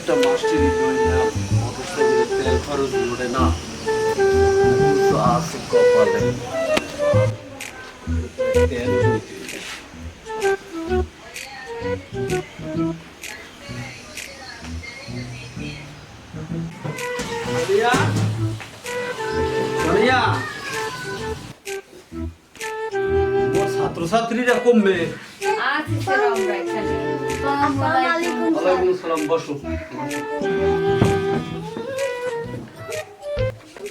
একটা মাস্টারি জয় না মোটরসাইকেলের তেল খরচ উঠে না আছে কপালে তেল মারিয়া মারিয়া ছাত্রছাত্রীরা কমবে ওয়ালাইকুম আসসালাম বসো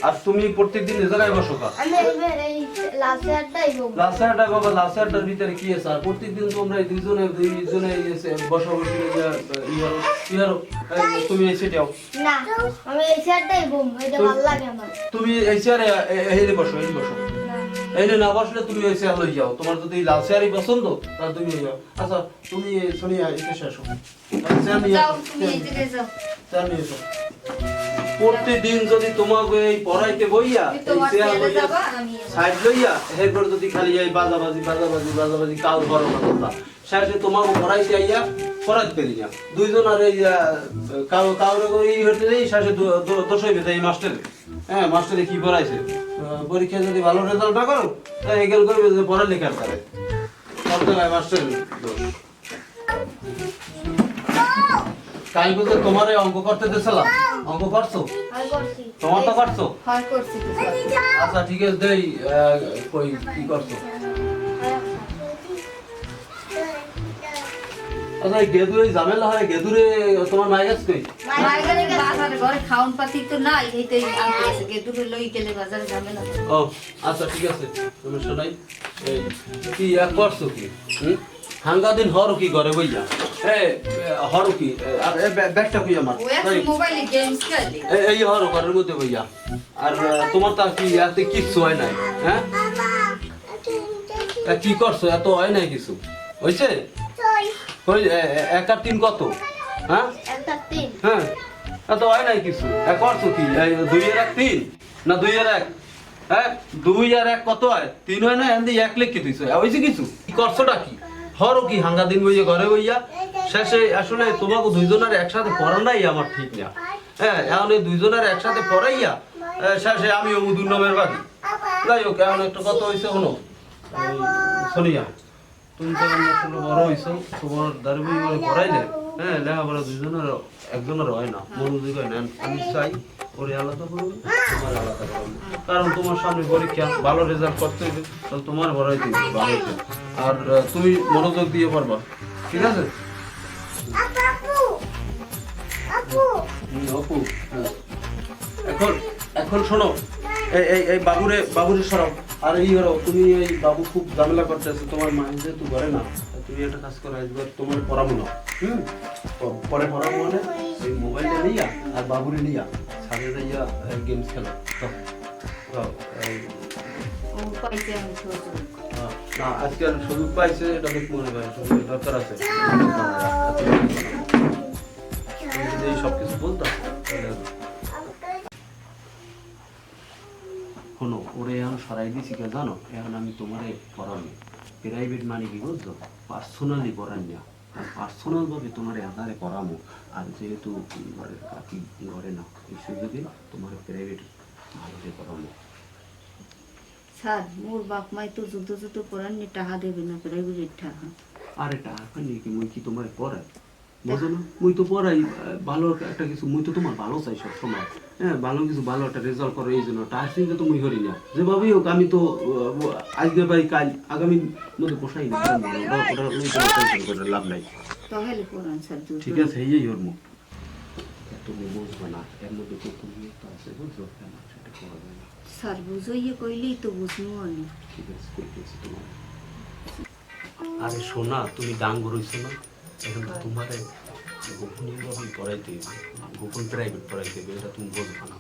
আর তুমি প্রত্যেকদিন এ জায়গায় বসো কা লাসেরটা বাবা লাসেরটার ভিতরে কি আছে আর প্রত্যেকদিন তোমরা দুইজনে বসা বসে ইয়ার তুমি এসে যাও না আমি এই চেয়ারটাই বম এটা ভালো লাগে আমার তুমি এই চেয়ারে এই বসো এই না বসলে তুমি এই চেয়ার লই যাও তোমার যদি লাল চেয়ারই পছন্দ তাহলে তুমি যাও আচ্ছা তুমি সোনিয়া এসে আসো চেয়ার নিয়ে যাও তুমি এদিকে যাও চেয়ার নিয়ে এসো প্রতিদিন যদি তোমাকে এই পড়াইতে বইয়া সাইড লইয়া এরপর যদি খালি এই বাজাবাজি কাল বড় কথা শেষে তোমাকে পড়াইতে আইয়া পড়াইতে পারি না দুইজন আর এই কাউরে এই হতে যাই শেষে দোষ হইবে এই মাস্টারে হ্যাঁ মাস্টারে কি পড়াইছে পরীক্ষায় যদি ভালো রেজাল্ট না করো তাই এগেল করবে যে পড়ালেখার তারে করতে হয় মাস্টারের দোষ কাল বলতে তোমার অঙ্ক করতে দিয়েছিলাম অঙ্ক করছো তোমার তো করছো আচ্ছা ঠিক আছে দেই কই কি করছো আচ্ছা গেদুরে ঝামেলা হয় গেদুরে তোমার মাইগাস কই বাজারে ঘরে খাওন পাতি তো নাই এইটাই আনতেছে গেদুরে লই গেলে বাজারে ঝামেলা ও আচ্ছা ঠিক আছে সমস্যা নাই এই কি এক করছো কি হাঙ্গা দিন হরো কি করে বইয়া হরো কি আর ব্যাগটা কই আমার মোবাইলে গেমস খেলে এই হরো ঘরের মধ্যে বইয়া আর তোমার তা কি এতে কিচ্ছু হয় নাই হ্যাঁ কি করছো এত হয় নাই কিছু হইছে কই 1 আর 3 কত হ্যাঁ 1 আর 3 হ্যাঁ এত হয় নাই কিছু করছো কি 2 আর 1 3 না 2 আর 1 হ্যাঁ 2 আর 1 কত হয় 3 হয় না এন্দি 1 লিখে দিছো হইছে কিছু কি করছোটা কি হরো কি হাঙ্গা দিন বইয়া ঘরে বইয়া শেষে আসলে তোমাকে দুইজনের একসাথে পড়ানোই আমার ঠিক না হ্যাঁ এখন এই দুইজনের একসাথে পড়াইয়া শেষে আমি দুই নম্বরের বাড়ি যাই হোক এখন একটা কথা হয়েছে শোনো সোনিয়া তুমি তো আসলে বড় হয়েছো তোমার দাঁড়ি বই পড়াইলে হ্যাঁ লেখাপড়া দুইজনের একজনের হয় না মনোযোগ হয় না আমি চাই ওরে আলাদা করুন তোমার আলাদা করুন কারণ তোমার সামনে পরীক্ষা ভালো রেজাল্ট করতে হবে তাহলে তোমার বড় হইতে ভালো হইতে আর তুমি মনোযোগ দিয়ে পারবা ঠিক আছে আপু এখন এখন শোনো এই বাবুরে সরাও আর এই ধরো তুমি এই বাবু খুব ঝামেলা করতেছে তোমার মা যেহেতু ঘরে না তুমি একটা কাজ করো একবার তোমার পড়াবো না পরে পড়াবো মানে এই মোবাইলটা নিয়া আর বাবুরে নিয়া সাথে যাইয়া গেমস খেলো না আজকে আর সুযোগ পাইছে এটা দেখতে মনে হয় সুযোগের দরকার আছে এই সব কিছু বলতাম শোনো ওরে এখন সরাই দিয়েছি কে জানো এখন আমি তোমারে পড়াবো প্রাইভেট মানে কি বুঝছো পার্সোনালি পড়ান না পার্সোনাল ভাবে তোমার আধারে পড়াবো আর যেহেতু ঘরের কাকি ঘরে না এই সুযোগে তোমার প্রাইভেট ভালোতে পড়াবো স্যার মোর বাপ মাই তো যুদ্ধ পড়াননি টাকা দেবে না প্রাইভেট টাকা আরে টাকা নিয়ে কি মুই কি তোমার পড়াই বুঝো না মুই তো পড়াই ভালো একটা কিছু মুই তো তোমার ভালো চাই সব সময় হ্যাঁ ভালো কিছু ভালো একটা রেজাল্ট করো এই জন্য টাকা চিন্তা তো মুই করি না যেভাবেই হোক আমি তো আজকে পাই কাল আগামীর মধ্যে পোষাই না ওটা লাভ নাই তাহলে পড়ান স্যার ঠিক আছে এই ওর মুখ তুমি বুঝবে না এর মধ্যে তো তুমি একটা আছে বুঝছো সেটা করা যায় না স্যার বুঝাইয়ে কইলেই তো বুঝবো আমি ঠিক আছে কইতেছি তোমার আরে শোনা তুমি ডাঙ্গ রইছো না এখন তো তোমারে গোপনীয়ভাবে পড়াইতে গোপন প্রাইভেট পড়াইতে এটা তুমি বুঝবা না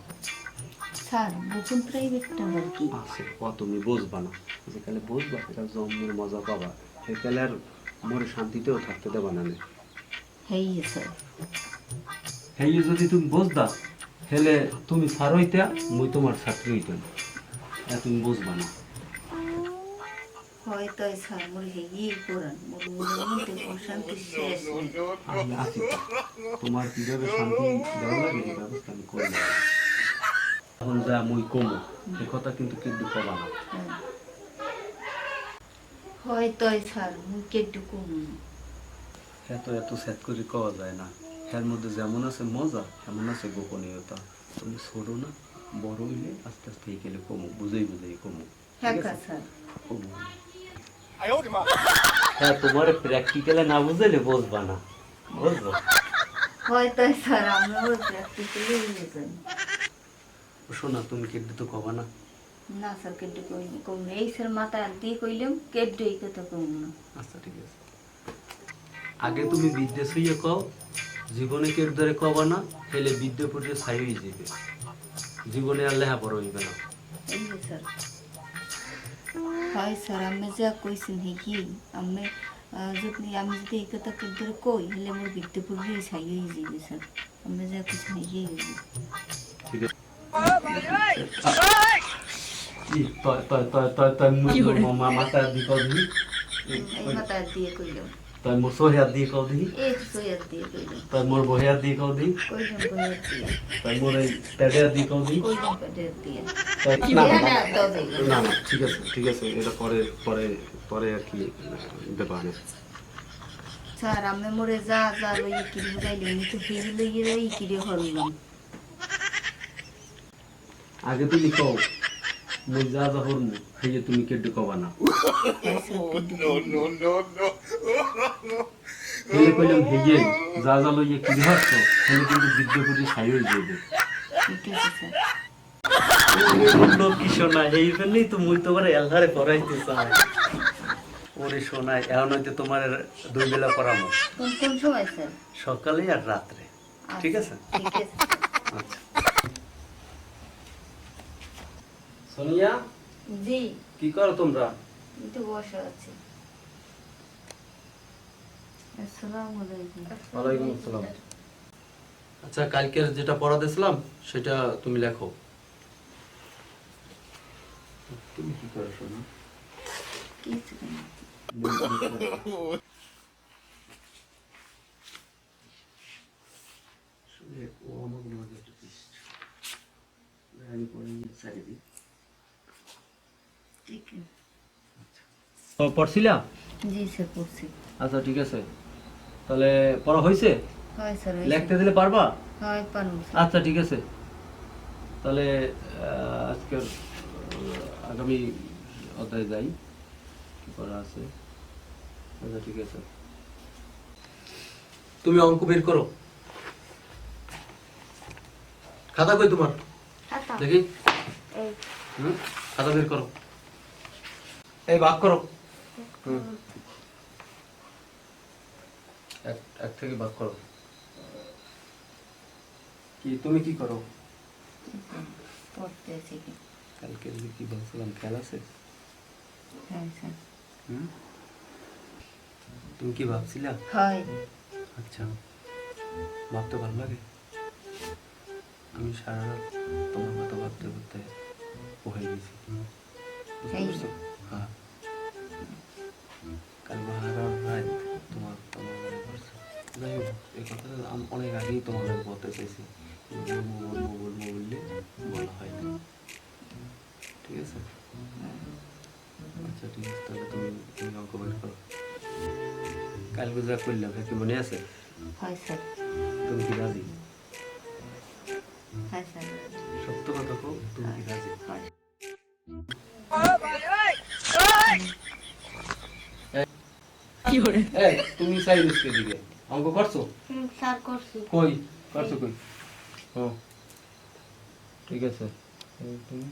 স্যার গোপন প্রাইভেটটা আর কি আছে তুমি বুঝবা না যেখানে বুঝবা সেটা জন্মের মজা পাবা সেখানে আর মনে শান্তিতেও থাকতে দেবা না হেই স্যার হেই যদি তুমি বুঝবা হেলে তুমি স্যার হইতা মুই তোমার ছাত্রী হইতাম তুমি বুঝবা না হয়তো স্যার মোর হেই করেন মোর মনের মধ্যে অশান্তি শেষ নেই। আমি আছি তো। তোমার কিভাবে শান্তি দেওয়া লাগে এই ব্যবস্থা আমি করবো। এখন যা মুই কমো এ কথা কিন্তু কিন্তু কবা না। হয়তো স্যার মুই কেটু কম এত সেট করে কওয়া যায় না। এর মধ্যে যেমন আছে মজা এমন আছে গোপনীয়তা। তুমি ছোড়ো না, বড় হইলে আস্তে আস্তে এই গেলে কমো, বুঝেই কমো। হ্যাঁ স্যার কমো। হ্যাঁ, তোমার প্র্যাকটিক্যালে না বুঝলে বুঝবা না, বুঝলো? হয়তো স্যার আমরা ওর প্র্যাকটিক্যালি বুঝেন শোনা, তুমি কেটে তো কবা না। না স্যার কেটু কম এই স্যার মাথা দিয়ে কইলাম কেটু এই কথা কম না। আচ্ছা ঠিক আছে, আগে তুমি বিদ্যে শুয়ে কও, জীবনে কেট ধরে কবা না, হেলে বিদ্যে পড়ে ছাই হয়ে যাবে, জীবনে আর লেহা পড়া হইবে না। এই যে স্যার হয় স্যার আমি যা কইছেন হে কি আমি যদি এই কথা কেটু ধরে কই হলে মোর বিদ্যুৎ পড়ে ছাই হয়ে যাবে স্যার আমি যা কইছেন হে কি ঠিক আছে। মাথা দি কও দিই, এই মাথা দিয়ে কইলাম তাই মোর সোহেয়ার দি কও দিই, এই সৈয়দ দিয়ে কইলাম তাই মোর বহেয়ার দি কও দিই, কইলাম বইয়ের দিয়ে তাই মোর এই প্যাডের দি কও দিই। কইলাম পেটের দিয়ে না, না না দাও দেই না না, ঠিক আছে, এটা পরে পরে পরে আর কি ব্যাপার নেই। স্যার আমি মোরে যা যা লইয়ে কিরি বুঝাইলে আমি তো হেই লইয়ে যাই কিরে হরলাম আগে তুমি কও, মুই যা যা হরমু খাইয়ে তুমি কেটে কবা না। হেলে কইলাম হেয়ে যা যা লইয়ে কি হচ্ছ হেলে কিন্তু বিদ্যে করে ছাই হয়ে যাবে। ঠিক আছে স্যার লোক কি শোনা এই জন্যই তো মুই তোমার এলহারে পড়াইতে চাই। ওরে শোনা এখন হয়তো তোমার 2 বেলা পড়াবো, কোন কোন সময় স্যার সকালে আর রাত্রে, ঠিক আছে? ঠিক আছে আচ্ছা সোনিয়া, জি কি করো তোমরা? এই তো বসে আছি আসসালামু আলাইকুম ওয়ালাইকুম আসসালাম। আচ্ছা, কালকের যেটা পড়া দিয়েছিলাম সেটা তুমি লেখো। তুমি কি করো শোনা? কিছু না ও আমার মনে একটা পৃষ্ঠা আমি পড়ে নিয়ে সারি দিই। ঠিক আছে পড়ছিলা? জি স্যার পড়ছি আচ্ছা ঠিক আছে, তাহলে পড়া হয়েছে? হয় স্যার লিখতে দিলে পারবা? হয় পারুন আচ্ছা ঠিক আছে, তাহলে আজকের আগামী অধ্যায়ে যাই, কি করা আছে। আচ্ছা ঠিক আছে, তুমি অঙ্ক বের করো। খাতা কই তোমার? খাতা দেখি। এই খাতা বের করো, এই ভাগ করো। এক থেকে ভাগ করো। কি তুমি কি করো? পড়তে আছি কি কালকে কি বলছিলাম খেলা আছে? হ্যাঁ স্যার তুমি কি ভাবছিলা? হয় আচ্ছা, ভাবতে ভালো লাগে। আমি সারা রাত তোমার কথা ভাবতে ভাবতে বহে গেছি, বুঝতে এই। পারছো? হ্যাঁ, কাল সারা রাত তোমার তোমার মনে পড়ছে। যাই হোক, এই কথাটা আমি অনেক আগেই তোমাদের বলতে চাইছি, কিন্তু বললে বলা হয়নি। ঠিক আছে? আচ্ছা ঠিক আছে, তাহলে তুমি অঙ্ক বের করো। কালকে যা করলাম কি মনে আছে? হয় স্যার তুমি কি রাজি? হয় স্যার সত্য কথা কও, তুমি কি রাজি? হয় এই, তুমি সাইন্সকে দিকে অঙ্ক করছো? স্যার করছি কই করছো কই? ও ঠিক আছে, তুমি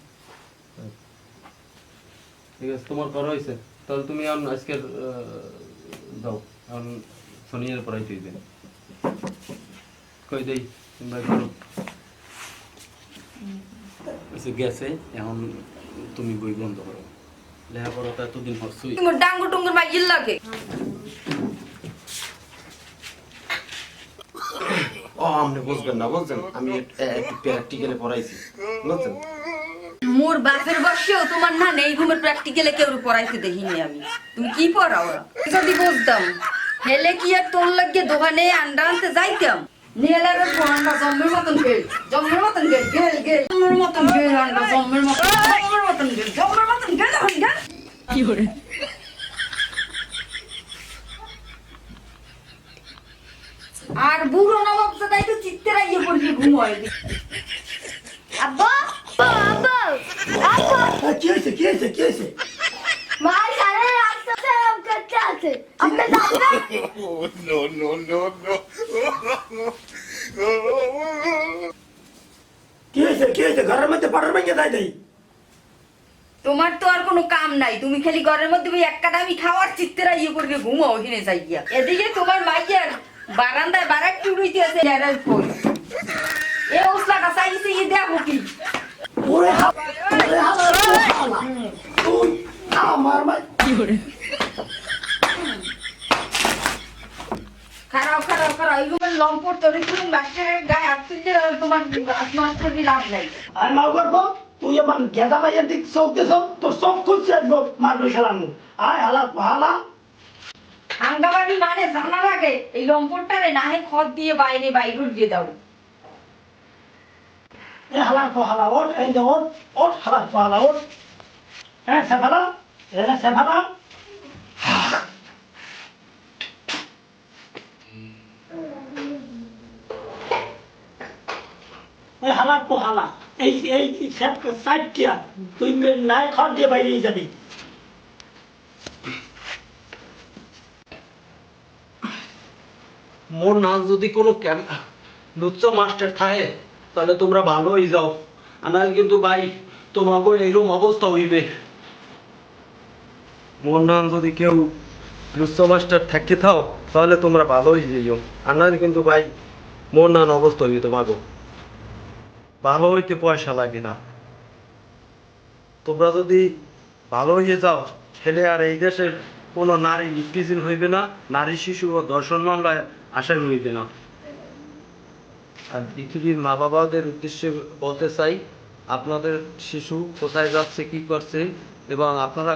ঠিক আছে, তোমার করা হয়েছে। তাহলে তুমি এখন আজকের দাও, এখন সোনিয়ার পড়াইতে দিবেন। কই দেই তুমি ভাই করো। গেছে, এখন তুমি বই বন্ধ করো। লেখাপড়া তো এতদিন হচ্ছই। তোমার ডাঙ্গু টুঙ্গুর মাইল লাগে ও আপনি বুঝবেন না, বুঝছেন? আমি একটু প্র্যাকটিক্যালে পড়াইছি, বুঝছেন? মোর বাপের বসেও তোমার না নেই রুমের প্র্যাকটিক্যালে কেউ পড়াইতে দেখিনি আমি। তুমি কি পড়াও ওরা? যদি বুঝতাম হেলে কি আর তোর লাগিয়ে দোকানে আন্ডা আনতে যাইতাম। নিয়েলার আন্ডা জম্মের মতন গেল, জম্মের মতন গেল, গেল গেল, জম্মের মতন গেল আন্ডা, জম্মের মতন, জম্মের মতন গেল, জম্মের মতন গেল, গেল। কি করে? আর বুড়ো নবাব সদাই তো চিত্তেরা ইয়ে পড়লে ঘুমোয়। আব্বা আব্বা আব্বা কি হয়েছে কি হয়েছে কি হয়েছে? মা সারা রাস্তাতে আম কাটতে আছে আপনি যাবেন কি হয়েছে কি হয়েছে? ঘরের মধ্যে পাড়ার ভেঙে দেয় দেয়। তোমার তো আর কোনো কাম নাই, তুমি খালি ঘরের মধ্যে ওই একটা দামি খাওয়ার চিত্তেরা ইয়ে করবে ঘুমাও ওখানে যাই গিয়া। এদিকে তোমার মাইয়ার বারান্দায় বারাক টুড়িতে আছে এরার ফোন। এ ওসলাটা চাইছে ই দেখো কি? ওরে ওরে হালা তুই আমার মা খারাপ খারাপ খারাপ এইগুলো লম্পট তোরে তুমি বাচ্চার গায়ে হাত তুললে তোমার মাস্টার লাভ নাই। আর মাও করবো তুই আমার গেদা মাইয়ের দিক চোখ দেছ তোর চোখ খুলছে একদম মারবে খেলানো আয় হালা হালা আঙ্গাবাড়ি মানে জানার আগে এই লম্পটটারে নাহে খত দিয়ে বাইরে বাইরে দিয়ে দাও। এ হালা হালা ওঠ এই যে ওঠ ওঠ হালা হালা ওঠ হ্যাঁ সেফালা এরা সেফালা এই হালা হালা এই এই সাইডটিয়া তুই নাই খড় দিয়ে বাইরে যাবি মোর নাচ যদি কোনো লুচ্চ মাস্টার থাকে তাহলে তোমরা ভালো হয়ে যাও, আনাল কিন্তু ভাই তোমাকে এইরকম অবস্থা হইবে। মোর নাম যদি কেউ লুচ্চ মাস্টার থাকতে থাও তাহলে তোমরা ভালো হয়ে যাইও, আনাল কিন্তু ভাই মোর নাম অবস্থা হইবে তোমাকে। ভালো হইতে পয়সা লাগে না, তোমরা যদি ভালো হয়ে যাও ছেলে আর এই দেশের কোনো নারী নিপীড়ন হইবে না, নারী শিশু ও ধর্ষণ মামলায় আসামি হইবে না। আর পৃথিবীর মা বাবাদের উদ্দেশ্যে বলতে চাই, আপনাদের শিশু কোথায় যাচ্ছে কি করছে এবং আপনারা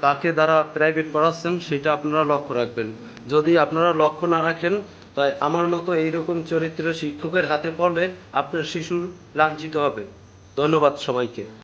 কাকে দ্বারা প্রাইভেট পড়াচ্ছেন সেটা আপনারা লক্ষ্য রাখবেন। যদি আপনারা লক্ষ্য না রাখেন তাই আমার মতো এইরকম চরিত্রের শিক্ষকের হাতে পড়লে আপনার শিশু লাঞ্ছিত হবে। ধন্যবাদ সবাইকে।